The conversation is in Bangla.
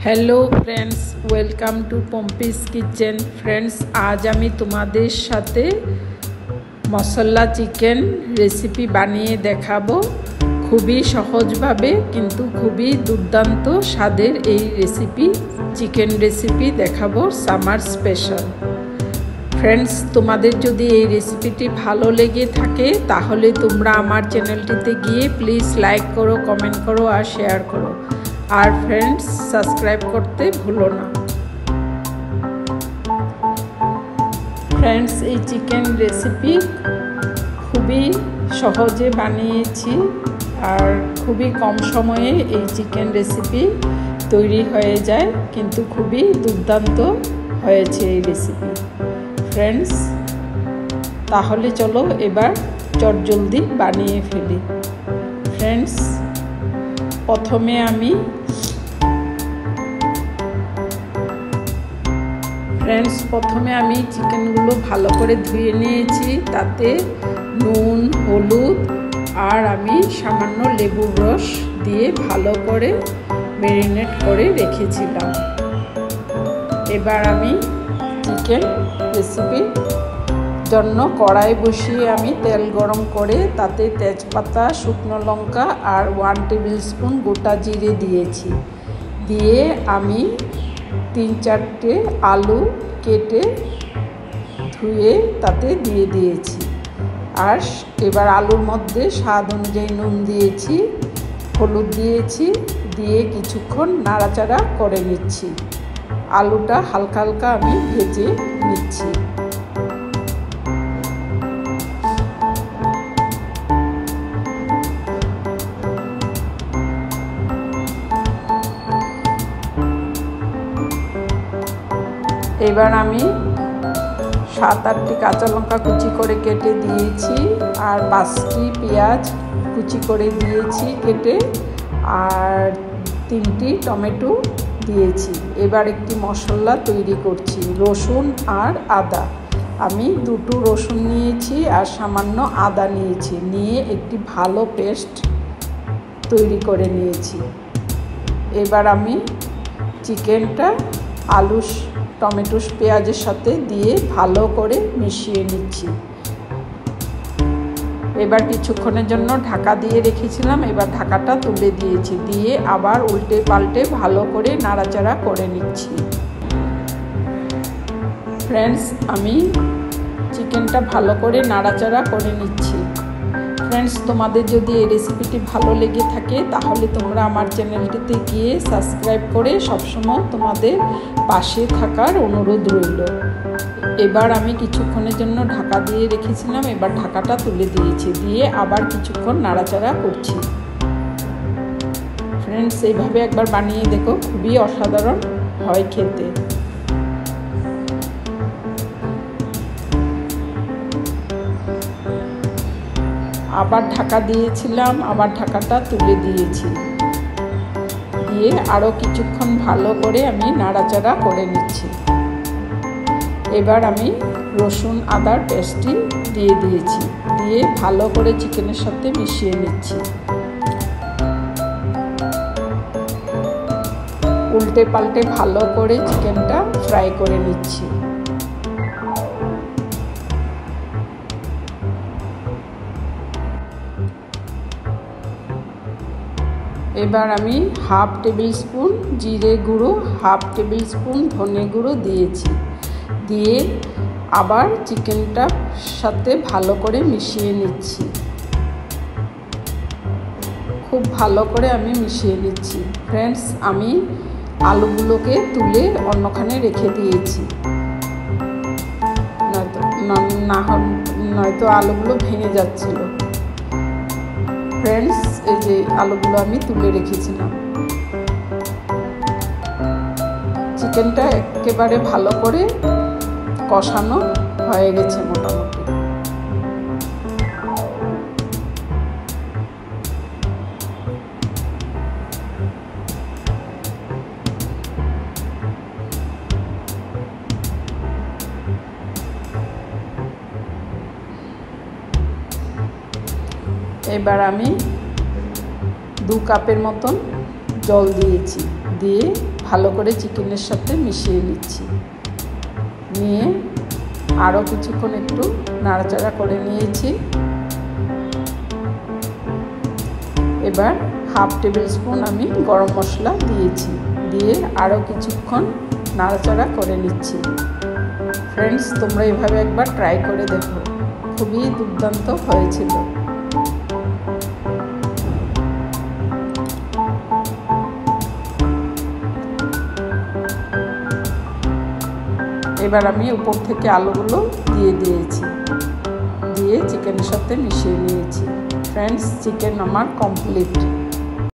Hello friends, welcome to Pampi's kitchen. Friends, आज आमी तुम्हादेर साथे मसला चिकेन रेसिपि बानिये देखाबो। खूबी सहज भावे किन्तु खूबी दुर्दान्त स्वादेर एई रेसिपि चिकेन रेसिपि देखाबो सामार स्पेशल। फ्रेंड्स, तुम्हादेर जोदि एई रेसिपिटी भालो लेगे थाके ताहले तोमरा आमार चैनलटिते गिये प्लिज लाइक करो, कमेंट करो और शेयर करो और फ्रेंड्स सबस्क्राइब करते भूलो ना। फ्रेंड्स, ये चिकेन रेसिपि खूबी सहजे बानिয়েছি और खूबी कम समये ये चिकेन रेसिपि तैरी হয়ে যায় किन्तु खूबी दुर्दान्त হয়েছে এই রেসিপি। फ्रेंड्स, তাহলে চলো এবার চটজলদি বানিয়ে ফেলি। फ्रेंड्स, प्रथमे आमी चिकेनगुलो भालो करे धुए निয়েছি। ताते নুন, হলুদ और आमी सामान्य लेबुर रस दिए भालो करे मैरिनेट करे रेखेছিলাম। এবার আমি চিকেন রেসিপি জন্য কড়াই বসিয়ে আমি তেল গরম করে তাতে তেজপাতা, শুকনো লঙ্কা আর 1 টেবিল স্পুন গোটা জিরে দিয়েছি। দিয়ে আমি 3-4টে আলু কেটে ধুয়ে তাতে দিয়ে দিয়েছি। আর এবার আলুর মধ্যে স্বাদ অনুযায়ী নুন দিয়েছি, হলুদ দিয়েছি, দিয়ে কিছুক্ষণ নাড়াচাড়া করে নিচ্ছি। আলুটা হালকা হালকা আমি ভেজে নিচ্ছি। এবার আমি 7-8টি কাঁচা লঙ্কা কুচি করে কেটে দিয়েছি আর 5টি পেঁয়াজ কুচি করে দিয়েছি কেটে, আর 3টি টমেটো দিয়েছি। এবার একটি মশলা তৈরি করছি। রসুন আর আদা, আমি 2টো রসুন নিয়েছি আর সামান্য আদা নিয়েছি, নিয়ে একটি ভালো পেস্ট তৈরি করে নিয়েছি। এবার আমি চিকেনটা আলু, টমেটো, পেঁয়াজের সাথে দিয়ে ভালো করে মিশিয়ে নিচ্ছি। এবার কিছুক্ষণের জন্য ঢাকা দিয়ে রেখেছিলাম, এবার ঢাকাটা তুলে দিয়েছি, দিয়ে আবার উল্টে পাল্টে ভালো করে নাড়াচাড়া করে নিচ্ছি। ফ্রেন্ডস, আমি চিকেনটা ভালো করে নাড়াচাড়া করে নিচ্ছি। ফ্রেন্ডস, তোমাদের যদি এই রেসিপিটি ভালো লেগে থাকে তাহলে তোমরা আমার চ্যানেলটিতে গিয়ে সাবস্ক্রাইব করে সবসময় তোমাদের পাশে থাকার অনুরোধ রইল। এবার আমি কিছুক্ষণের জন্য ঢাকা দিয়ে রেখেছিলাম, এবার ঢাকাটা তুলে দিয়েছি, দিয়ে আবার কিছুক্ষণ নাড়াচাড়া করছি। ফ্রেন্ডস, এইভাবে একবার বানিয়ে দেখো, খুবই অসাধারণ হয় খেতে। আবার ঢাকা দিয়েছিলাম, আবার ঢাকাটা তুলে দিয়েছি, দিয়ে আরও কিছুক্ষণ ভালো করে আমি নাড়াচাড়া করে নিচ্ছি। এবার আমি রসুন আদার পেস্টটি দিয়ে দিয়েছি, দিয়ে ভালো করে চিকেনের সাথে মিশিয়ে নিচ্ছি। উল্টে পাল্টে ভালো করে চিকেনটা ফ্রাই করে নিচ্ছি। এবার আমি 1/2 টেবিল স্পুন জিরে গুঁড়ো, 1/2 টেবিল স্পুন ধনে গুঁড়ো দিয়েছি, দিয়ে আবার চিকেনটার সাথে ভালো করে মিশিয়ে নিচ্ছি। খুব ভালো করে আমি মিশিয়ে নিচ্ছি। ফ্রেন্ডস, আমি আলুগুলোকে তুলে অন্যখানে রেখে দিয়েছি, নয়তো আলুগুলো ভেঙে যাচ্ছিল। ফ্রেন্ডস, এই যে আলুগুলো আমি তুলে রেখেছিলাম। চিকেনটা একেবারে ভালো করে কষানো হয়ে গেছে মোটামুটি। এবার আমি 2 কাপের মতন জল দিয়েছি, দিয়ে ভালো করে চিকেনের সাথে মিশিয়ে নিচ্ছি। নিয়ে আরও কিছুক্ষণ একটু নাড়াচাড়া করে নিয়েছি। এবার হাফ টেবিল স্পুন আমি গরম মশলা দিয়েছি, দিয়ে আরও কিছুক্ষণ নাড়াচাড়া করে নিচ্ছি। ফ্রেন্ডস, তোমরা এভাবে একবার ট্রাই করে দেখো, খুবই দুর্দান্ত হয়েছিল। এবার আমি উপর থেকে আলুগুলো দিয়ে দিয়েছি, দিয়ে চিকেনের সাথে মিশিয়ে নিয়েছি। ফ্রেন্ডস, চিকেন আমার কমপ্লিট।